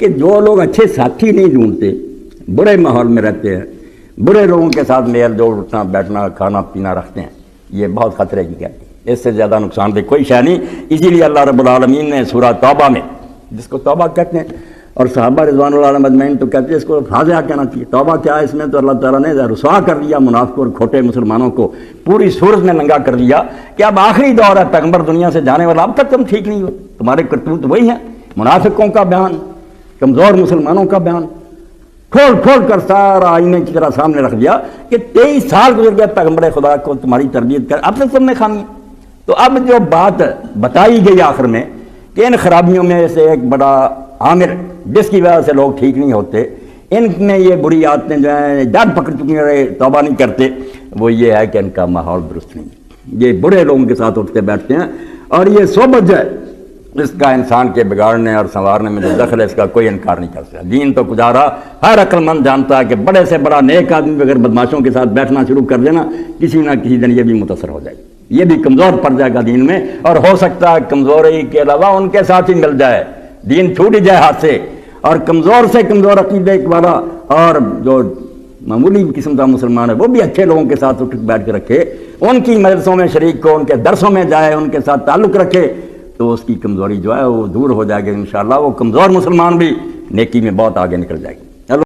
کہ جو لوگ اچھے ساتھی نہیں ڈھونڈتے، برے ماحول میں رہتے ہیں، برے لوگوں کے ساتھ میل جوڑ اٹھنا بیٹھنا کھانا پینا رکھتے ہیں، یہ بہت خطرے کی گھنٹی، اس سے زیادہ نقصان دہ کوئی شے نہیں۔ اسی لیے اللہ رب العالمین نے سورہ توبہ میں، جس کو توبہ کہتے ہیں، اور صحابہ رضوان اللہ علیہم اجمعین تو کہتے ہیں اس کو فاضحہ کہنا چاہیے۔ توبہ کیا ہے؟ اس میں تو اللہ تعالیٰ نے رسوا کر دیا منافقوں اور کھوٹے مسلمانوں کو، پوری صورت میں ننگا کر دیا کہ اب آخری دور ہے، پیغمبر دنیا سے جانے والا، اب تک تم ٹھیک نہیں ہو، تمہارے کرتوت وہی ہیں، منافقوں کا بیان، کمزور مسلمانوں کا بیان کھول کھول کر سارا آئینے کی طرح سامنے رکھ دیا کہ 23 سال گزر گئے پیغمبر خدا کو تمہاری تربیت کر، اب تک تم نے خامی۔ تو اب جو بات بتائی گئی آخر میں کہ ان خرابیوں میں سے ایک بڑا عامل جس کی وجہ سے لوگ ٹھیک نہیں ہوتے، ان میں یہ بری عادتیں جو ہیں جان پکڑ چکی ہیں، توبہ نہیں کرتے، وہ یہ ہے کہ ان کا ماحول درست نہیں، یہ برے لوگوں کے ساتھ اٹھتے بیٹھتے ہیں، اور یہ صحبت جو ہے اس کا انسان کے بگاڑنے اور سنوارنے میں جو دخل ہے اس کا کوئی انکار نہیں کر سکتا۔ دین تو گزارا ہر عقل مند جانتا ہے کہ بڑے سے بڑا نیک آدمی اگر بدماشوں کے ساتھ بیٹھنا شروع کر دینا، کسی نہ کسی دن یہ بھی متاثر ہو جائے گی، یہ بھی کمزور پڑ جائے گا دین میں، اور ہو سکتا ہے کمزوری کے علاوہ ان کے ساتھ ہی مل جائے، دین چھوٹ جائے ہاتھ سے، اور کمزور سے کمزور عقیدے والا اور جو معمولی قسم کا مسلمان ہے وہ بھی اچھے لوگوں کے ساتھ اٹھ بیٹھ کے رکھے، ان کی مجلسوں میں شریک کو، ان کے درسوں میں جائے، ان کے ساتھ تعلق رکھے، تو اس کی کمزوری جو ہے وہ دور ہو جائے گی انشاءاللہ، وہ کمزور مسلمان بھی نیکی میں بہت آگے نکل جائے گی۔